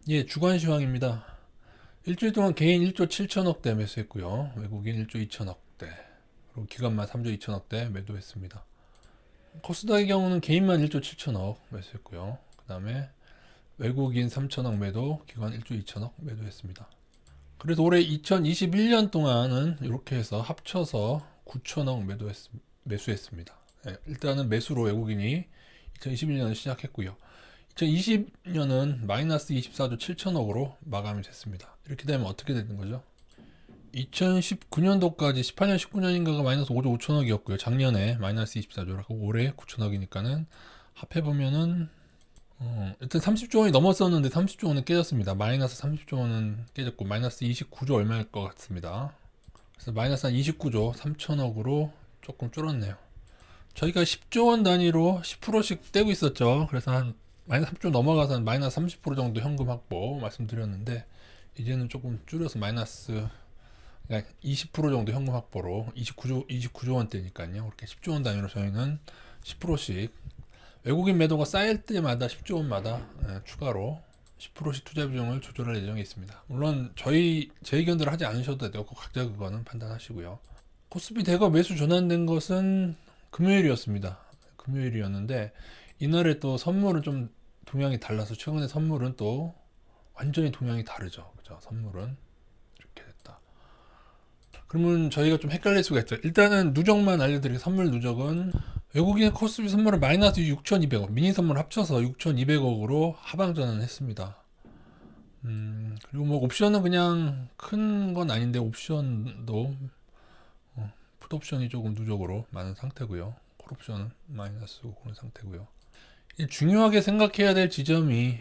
예, 주간 시황입니다. 일주일 동안 개인 1조 7천억대 매수했고요. 외국인 1조 2천억대. 그리고 기관만 3조 2천억대 매도했습니다. 코스닥의 경우는 개인만 1조 7천억 매수했고요. 그 다음에 외국인 3천억 매도, 기관 1조 2천억 매도했습니다. 그래서 올해 2021년 동안은 이렇게 해서 합쳐서 9천억 매수했습니다. 예, 일단은 매수로 외국인이 2021년을 시작했고요. 2020년은 마이너스 24조 7천억으로 마감이 됐습니다. 이렇게 되면 어떻게 되는 거죠? 2019년도까지 18년 19년인가가 마이너스 5조 5천억이었고요. 작년에 마이너스 24조라고 올해 9천억이니까는 합해보면은 일단 30조 원이 넘었었는데 30조 원은 깨졌습니다. 마이너스 30조 원은 깨졌고 마이너스 29조 얼마일 것 같습니다. 그래서 마이너스 한 29조 3천억으로 조금 줄었네요. 저희가 10조 원 단위로 10%씩 떼고 있었죠. 그래서 한 마이너스 3조 넘어가서 한 마이너스 30% 정도 현금 확보 말씀드렸는데 이제는 조금 줄여서 마이너스 그러니까 20% 정도 현금 확보로 29조 원대니까요. 그렇게 10조 원 단위로 저희는 10%씩 외국인 매도가 쌓일 때마다 10조 원마다 추가로 10%씩 투자 비중을 조절할 예정에 있습니다. 물론 제 의견대로 하지 않으셔도 되고 각자 그거는 판단하시고요. 코스피 대거 매수 전환된 것은 금요일이었습니다. 금요일이었는데 이날에 또 선물은 좀 동향이 달라서 최근에 선물은 또 완전히 동향이 다르죠. 그죠? 선물은 이렇게 됐다. 그러면 저희가 좀 헷갈릴 수가 있죠. 일단은 누적만 알려드릴게요. 선물 누적은 외국인 코스피 선물은 마이너스 6,200억, 미니 선물 합쳐서 6,200억으로 하방 전환했습니다. 그리고 뭐 옵션은 그냥 큰 건 아닌데 옵션도 풋옵션이 조금 누적으로 많은 상태고요. 콜옵션은 마이너스고 그런 상태고요. 중요하게 생각해야 될 지점이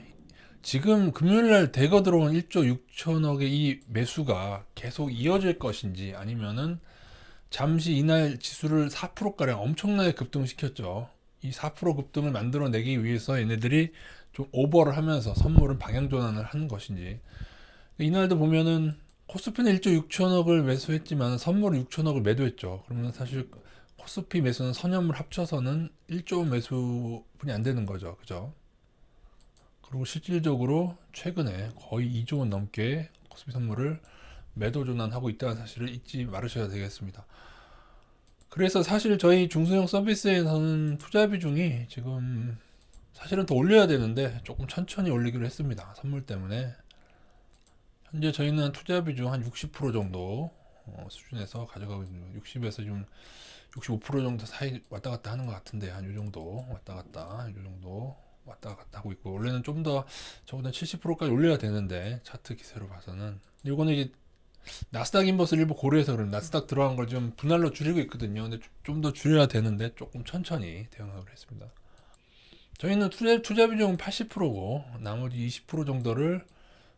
지금 금요일날 대거 들어온 1조 6천억의 이 매수가 계속 이어질 것인지 아니면은 잠시 이날 지수를 4%가량 엄청나게 급등시켰죠. 이 4% 급등을 만들어내기 위해서 얘네들이 좀 오버를 하면서 선물은 방향 전환을 하는 것인지 이날도 보면은 코스피는 1조 6천억을 매수했지만 선물 6천억을 매도했죠. 그러면 사실 코스피 매수는 선현물 합쳐서는 1조 매수분이 안 되는 거죠. 그죠? 그리고 실질적으로 최근에 거의 2조 원 넘게 코스피 선물을 매도 전환하고 있다는 사실을 잊지 말으셔야 되겠습니다. 그래서 사실 저희 중소형 서비스에서는 투자 비중이 지금 사실은 더 올려야 되는데 조금 천천히 올리기로 했습니다. 선물 때문에. 현재 저희는 투자 비중 한 60% 정도 수준에서 가져가고 있는 60에서 좀 65% 정도 사이 왔다 갔다 하는 것 같은데 한 요 정도 왔다 갔다 요 정도 왔다 갔다 하고 있고 원래는 좀 더 저보다 70%까지 올려야 되는데 차트 기세로 봐서는 이거는 이제 나스닥 인버스 일부 고려해서 그럼 나스닥 들어간 걸 좀 분할로 줄이고 있거든요. 근데 좀 더 줄여야 되는데 조금 천천히 대응하기로 했습니다. 저희는 투자 비중은 80%고 나머지 20% 정도를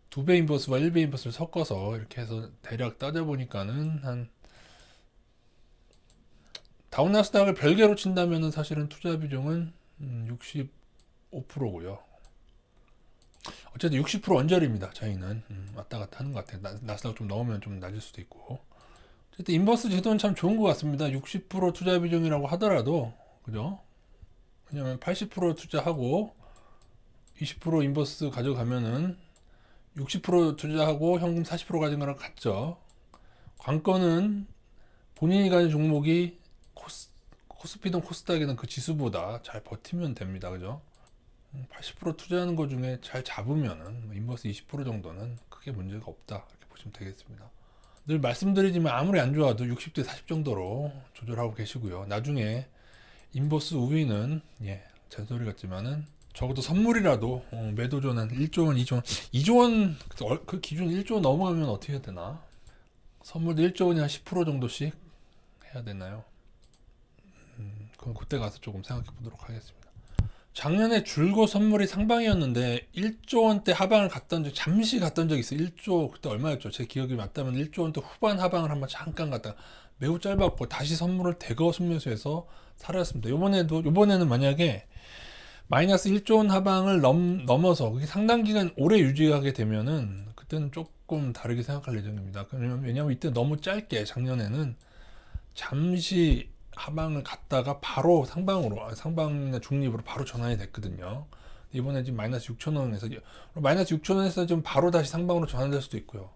2배 인버스와 1배 인버스를 섞어서 이렇게 해서 대략 따져보니까는 한 다운나스닥을 별개로 친다면은 사실은 투자 비중은 65%고요. 어쨌든 60% 언저리입니다. 저희는 왔다 갔다 하는 것 같아요. 나스닥 좀 넘으면 좀 낮을 수도 있고. 어쨌든 인버스 제도는 참 좋은 것 같습니다. 60% 투자 비중이라고 하더라도 그죠? 왜냐면 80% 투자하고 20% 인버스 가져가면은 60% 투자하고 현금 40% 가진 거랑 같죠. 관건은 본인이 가진 종목이 코스피든 코스닥이든 그 지수보다 잘 버티면 됩니다. 그죠? 80% 투자하는 것 중에 잘 잡으면은 인버스 20% 정도는 크게 문제가 없다. 이렇게 보시면 되겠습니다. 늘 말씀드리지만 아무리 안 좋아도 60대 40 정도로 조절하고 계시고요. 나중에 인버스 우위는 잔소리 같지만은 적어도 선물이라도 매도 전환 1조 원, 2조 원, 2조 원 그 기준 1조 원 넘어가면 어떻게 해야 되나? 선물도 1조 원이 한 10% 정도씩 해야 되나요? 그럼 그때 가서 조금 생각해 보도록 하겠습니다. 작년에 줄곧 선물이 상방이었는데 1조 원대 하방을 갔던 적 잠시 갔던 적이 있어요. 1조 그때 얼마였죠? 제 기억이 맞다면 1조 원대 후반 하방을 한번 잠깐 갔다가 매우 짧았고 다시 선물을 대거 순매수해서 살았습니다. 이번에는 만약에 마이너스 1조 원 하방을 넘어서 그게 상당 기간 오래 유지하게 되면은 그때는 조금 다르게 생각할 예정입니다. 왜냐면 이때 너무 짧게 작년에는 잠시 하방을 갔다가 바로 상방이나 중립으로 바로 전환이 됐거든요. 이번에 지금 마이너스 6,000원에서 마이너스 6,000원에서 좀 바로 다시 상방으로 전환될 수도 있고요.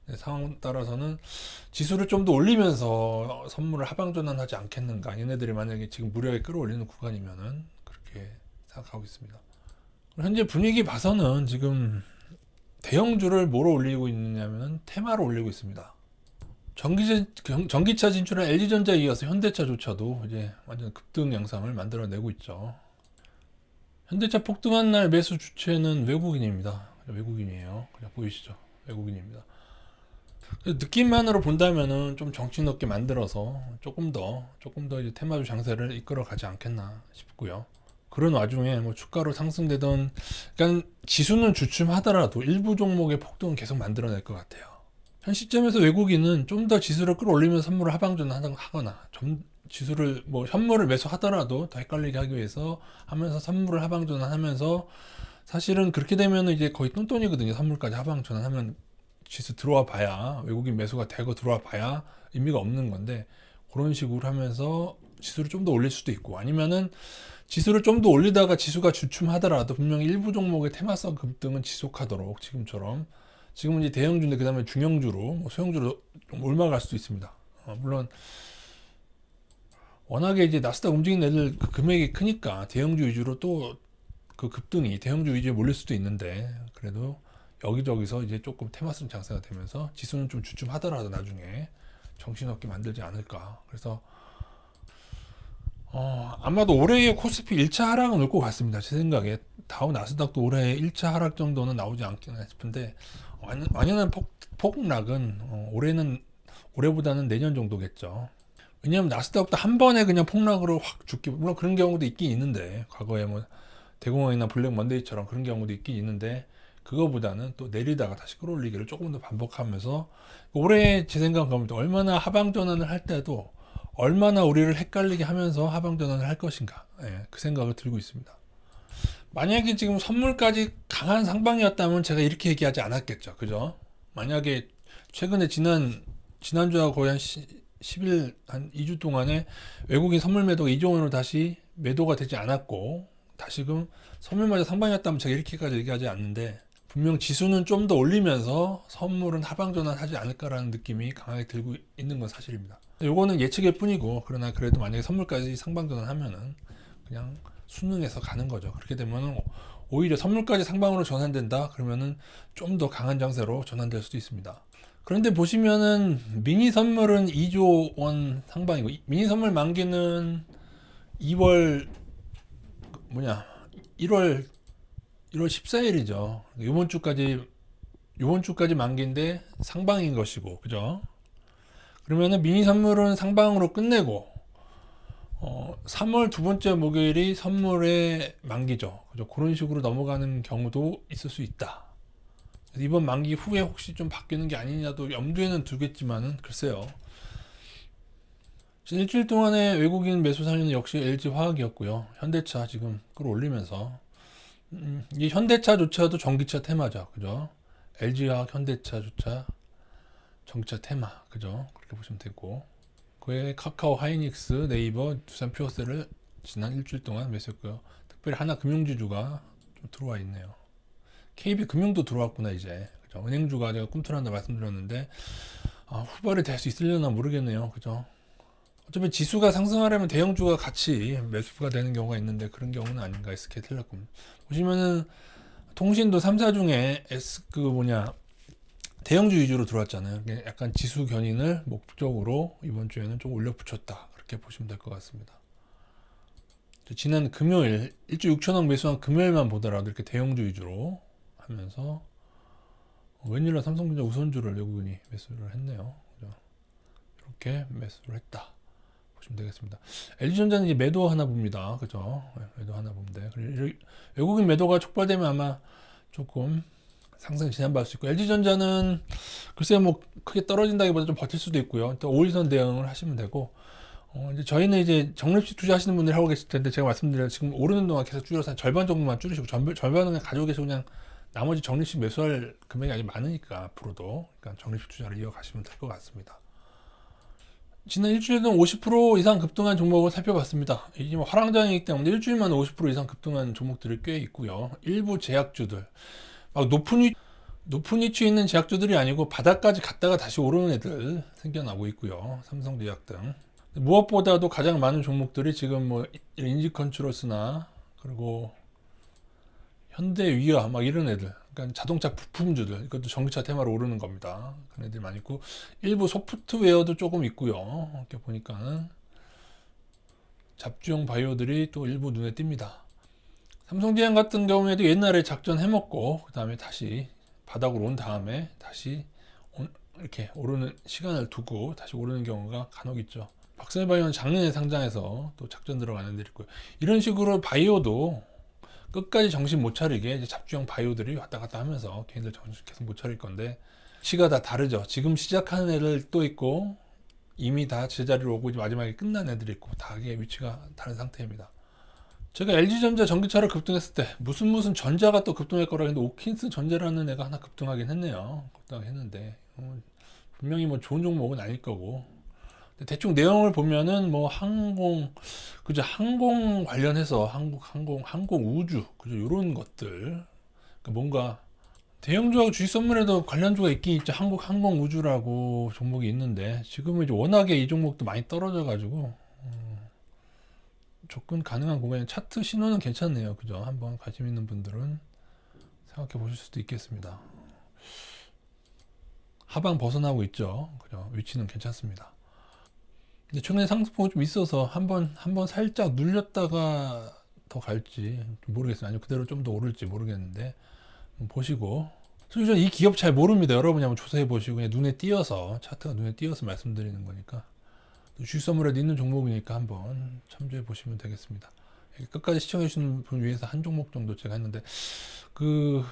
네, 상황 따라서는 지수를 좀 더 올리면서 선물을 하방 전환하지 않겠는가. 얘네들이 만약에 지금 무리하게 끌어올리는 구간이면은 그렇게 생각하고 있습니다. 현재 분위기 봐서는 지금 대형주를 뭐로 올리고 있느냐면 테마로 올리고 있습니다. 전기차 진출한 LG전자에 이어서 현대차조차도 이제 완전 급등 양상을 만들어내고 있죠. 현대차 폭등한 날 매수 주체는 외국인입니다. 외국인이에요. 그냥 보이시죠? 외국인입니다. 느낌만으로 본다면은 좀 정신 없게 만들어서 조금 더 이제 테마주 장세를 이끌어 가지 않겠나 싶고요. 그런 와중에 뭐 주가로 상승되던, 그러니까 지수는 주춤하더라도 일부 종목의 폭등은 계속 만들어낼 것 같아요. 현 시점에서 외국인은 좀 더 지수를 끌어올리면서 선물을 하방전환하거나 지수를 뭐 현물을 매수하더라도 더 헷갈리게 하기 위해서 하면서 선물을 하방전환하면서, 사실은 그렇게 되면 이제 거의 똔똔이거든요. 선물까지 하방전환하면 지수 들어와 봐야, 외국인 매수가 되고 들어와 봐야 의미가 없는 건데, 그런 식으로 하면서 지수를 좀 더 올릴 수도 있고, 아니면은 지수를 좀 더 올리다가 지수가 주춤하더라도 분명히 일부 종목의 테마성 급등은 지속하도록, 지금은 이제 대형주인데 그 다음에 중형주로, 뭐 소형주로 좀 올라갈 수도 있습니다. 물론 워낙에 이제 나스닥 움직이는 애들 그 금액이 크니까 대형주 위주로 또 그 급등이 대형주 위주에 몰릴 수도 있는데, 그래도 여기저기서 이제 조금 테마성 장세가 되면서 지수는 좀 주춤하더라도 나중에 정신없게 만들지 않을까. 그래서 아마도 올해의 코스피 1차 하락은 올 것 같습니다. 제 생각에 다우 나스닥도 올해 1차 하락 정도는 나오지 않겠나 싶은데, 완연한 폭락은 올해보다는 내년 정도겠죠. 왜냐하면 나스닥도 한 번에 그냥 폭락으로 확 죽기, 물론 그런 경우도 있긴 있는데, 과거에 뭐 대공황이나 블랙 먼데이처럼 그런 경우도 있긴 있는데, 그거보다는 또 내리다가 다시 끌어올리기를 조금 더 반복하면서, 올해 제 생각은 얼마나 하방 전환을 할 때도 얼마나 우리를 헷갈리게 하면서 하방 전환을 할 것인가, 그 생각을 들고 있습니다. 만약에 지금 선물까지 강한 상방이었다면 제가 이렇게 얘기하지 않았겠죠. 그죠? 만약에 최근에 지난주하고 거의 한 10일, 한 2주 동안에 외국인 선물 매도가 이종원으로 다시 매도가 되지 않았고, 다시금 선물마저 상방이었다면 제가 이렇게까지 얘기하지 않는데, 분명 지수는 좀 더 올리면서 선물은 하방 전환하지 않을까라는 느낌이 강하게 들고 있는 건 사실입니다. 요거는 예측일 뿐이고, 그러나 그래도 만약에 선물까지 상방 전환하면은 그냥 순응해서 가는 거죠. 그렇게 되면 오히려 선물까지 상방으로 전환된다 그러면은 좀 더 강한 장세로 전환될 수도 있습니다. 그런데 보시면은 미니 선물은 2조 원 상방이고, 미니 선물 만기는 1월 14일이죠. 이번 주까지 만기인데 상방인 것이고, 그죠? 그러면은 미니 선물은 상방으로 끝내고, 3월 두 번째 목요일이 선물의 만기죠. 그죠? 그런 식으로 넘어가는 경우도 있을 수 있다. 이번 만기 후에 혹시 좀 바뀌는 게 아니냐도 염두에는 두겠지만은, 글쎄요. 지난 일주일 동안의 외국인 매수 사례는 역시 LG화학이었고요. 현대차 지금 끌어올리면서, 이 현대차조차도 전기차 테마죠. 그죠? LG화학, 현대차조차 전기차 테마. 그죠? 그렇게 보시면 되고, 그외에 카카오, 하이닉스, 네이버, 두산 퓨어셀을 지난 일주일 동안 매수했고요. 특별히 하나 금융지주가 좀 들어와 있네요. KB금융도 들어왔구나 이제. 그죠? 은행주가 제가 꿈틀한다 말씀드렸는데, 후발이 될 수 있으려나 모르겠네요. 그죠? 어차피 지수가 상승하려면 대형주가 같이 매수가 되는 경우가 있는데, 그런 경우는 아닌가. SK텔레콤 보시면은 통신도 3사 중에 대형주 위주로 들어왔잖아요. 약간 지수 견인을 목적으로 이번 주에는 좀 올려붙였다, 그렇게 보시면 될 것 같습니다. 지난 금요일 1조 6천억 매수한 금요일만 보더라도 이렇게 대형주 위주로 하면서, 웬일로 삼성전자 우선주를 외국인이 매수를 했네요. 이렇게 매수를 했다 보시면 되겠습니다. LG전자는 이제 매도 하나 봅니다. 그죠? 매도 하나 봅니다. 외국인 매도가 촉발되면 아마 조금 상승 진행받을 수 있고, LG전자는 글쎄요, 뭐 크게 떨어진다기보다 좀 버틸 수도 있고요. 또 5일선 대응을 하시면 되고, 이제 저희는 이제 적립식 투자하시는 분들이 하고 계실 텐데, 제가 말씀드린 지금 오르는 동안 계속 줄여서 한 절반 정도만 줄이시고, 절반은 그냥 가지고 계시고, 그냥 나머지 적립식 매수할 금액이 아직 많으니까 앞으로도, 그러니까 적립식 투자를 이어가시면 될 것 같습니다. 지난 일주일은 50% 이상 급등한 종목을 살펴봤습니다. 이게 뭐 화랑장이기 때문에 일주일만 50% 이상 급등한 종목들이 꽤 있고요. 일부 제약주들, 막 높은 위치에 있는 제약주들이 아니고 바닥까지 갔다가 다시 오르는 애들 생겨나고 있고요. 삼성제약 등. 무엇보다도 가장 많은 종목들이 지금 뭐 인지컨트롤스나 그리고 현대위아 막 이런 애들, 그러니까 자동차 부품주들, 이것도 전기차 테마로 오르는 겁니다. 그런 애들이 많이 있고 일부 소프트웨어도 조금 있고요. 이렇게 보니까는 잡주형 바이오들이 또 일부 눈에 띕니다. 삼성제약 같은 경우에도 옛날에 작전 해먹고 그 다음에 다시 바닥으로 온 다음에 다시 이렇게 오르는 시간을 두고 다시 오르는 경우가 간혹 있죠. 박셀바이오는 작년에 상장해서 또 작전 들어가는 애들이 있고요. 이런 식으로 바이오도 끝까지 정신 못 차리게 이제 잡주형 바이오들이 왔다 갔다 하면서 걔네들 정신 계속 못 차릴 건데 위치가 다 다르죠. 지금 시작하는 애들 또 있고 이미 다 제자리로 오고 이제 마지막에 끝난 애들이 있고 다 이게 위치가 다른 상태입니다. 제가 LG전자 전기차를 급등했을 때 무슨 전자가 또 급등할 거라 했는데 오킨스 전자라는 애가 하나 급등하긴 했네요. 급등하긴 했는데 분명히 뭐 좋은 종목은 아닐 거고 대충 내용을 보면은 뭐 그죠, 항공 관련해서 항공 우주 그죠, 요런 것들, 그러니까 뭔가 대형주하고 주식 선물에도 관련주가 있긴 있죠. 항공 우주라고 종목이 있는데 지금은 이제 워낙에 이 종목도 많이 떨어져 가지고 접근 가능한 구간에 차트 신호는 괜찮네요. 그죠? 한번 관심 있는 분들은 생각해 보실 수도 있겠습니다. 하방 벗어나고 있죠. 그죠? 위치는 괜찮습니다. 근데 최근에 상승폭이 좀 있어서 한번 살짝 눌렸다가 더 갈지 모르겠어요. 아니면 그대로 좀 더 오를지 모르겠는데 보시고. 솔직히 저는 이 기업 잘 모릅니다. 여러분이 한번 조사해 보시고 그냥 눈에 띄어서 차트가 눈에 띄어서 말씀드리는 거니까. 주식 선물에도 있는 종목이니까 한번 참조해 보시면 되겠습니다. 끝까지 시청해 주시는 분 위해서 한 종목 정도 제가 했는데 그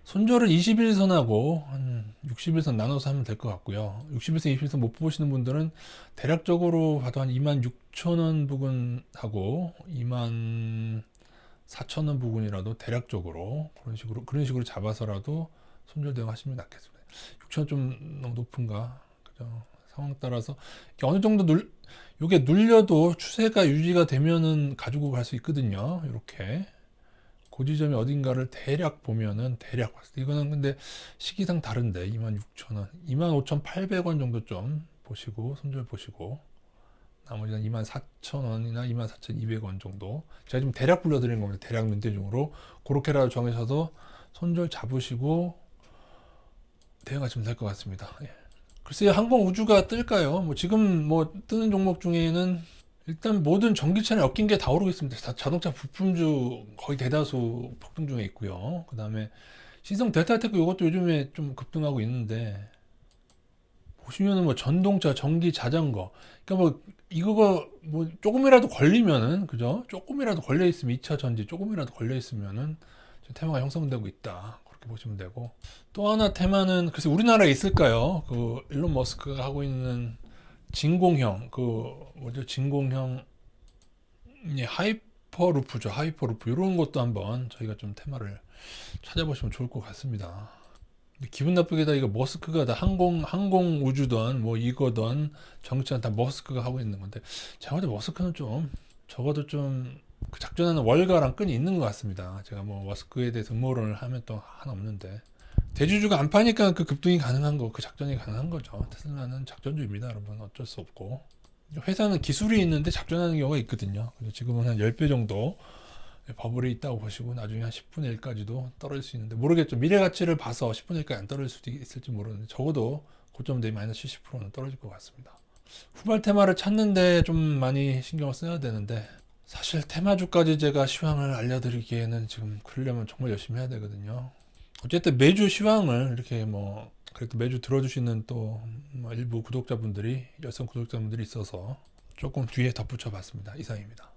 손절을 21선하고 한 60일선 나눠서 하면 될 것 같고요. 60일선, 20일선 못 보시는 분들은 대략적으로 봐도 한 26,000원 부근하고 24,000원 부근이라도 대략적으로 그런 식으로 잡아서라도 손절 대응하시면 낫겠습니다. 6,000원 좀 너무 높은가? 그죠? 상황 따라서 어느 정도 요게 눌려도 추세가 유지가 되면은 가지고 갈 수 있거든요. 이렇게 고지점이 어딘가를 대략 보면은 대략 봤을 때 이거는 근데 시기상 다른데 26,000원, 25,800원 정도 좀 보시고 손절 보시고 나머지는 24,000원이나 24,200원 정도 제가 지금 대략 불러드린 겁니다. 대략 눈대중으로 그렇게라도 정하셔서 손절 잡으시고 대응하시면 될 것 같습니다. 예. 글쎄요, 항공 우주가 뜰까요? 뭐 지금 뭐 뜨는 종목 중에는 일단 모든 전기차는 엮인 게 다 오르고 있습니다. 자동차 부품주 거의 대다수 폭등 중에 있고요. 그 다음에 신성 델타테크 이것도 요즘에 좀 급등하고 있는데 보시면은 뭐 전동차, 전기, 자전거, 그러니까 뭐 이거가 뭐 조금이라도 걸리면은 그죠? 조금이라도 걸려 있으면 2차 전지 조금이라도 걸려 있으면은 테마가 형성되고 있다. 그렇게 보시면 되고 또 하나 테마는 글쎄 우리나라에 있을까요? 그 일론 머스크가 하고 있는 진공형 진공형 하이퍼루프죠. 하이퍼루프 이런 것도 한번 저희가 좀 테마를 찾아보시면 좋을 것 같습니다. 기분 나쁘게다 이거 머스크가 다 항공 우주든 뭐 이거든 정치는 다 머스크가 하고 있는 건데 제가 볼때 머스크는 좀 적어도 좀 그 작전하는 월가랑 끈이 있는 것 같습니다. 제가 뭐 머스크에 대해서 음모론을 하면 또 하나 없는데 대주주가 안 파니까 그 급등이 가능한 거, 그 작전이 가능한 거죠. 테슬라는 작전주입니다, 여러분. 어쩔 수 없고. 회사는 기술이 있는데 작전하는 경우가 있거든요. 지금은 한 10배 정도 버블이 있다고 보시고 나중에 한 10분의 1까지도 떨어질 수 있는데 모르겠죠. 미래 가치를 봐서 10분의 1까지 안 떨어질 수도 있을지 모르는데 적어도 고점 대비 마이너스 70%는 떨어질 것 같습니다. 후발 테마를 찾는데 좀 많이 신경을 써야 되는데 사실 테마주까지 제가 시황을 알려드리기에는 지금 그러려면 정말 열심히 해야 되거든요. 어쨌든 매주 시황을 이렇게 뭐 그래도 매주 들어주시는 또뭐 일부 구독자분들이 열성 구독자분들이 있어서 조금 뒤에 덧붙여 봤습니다. 이상입니다.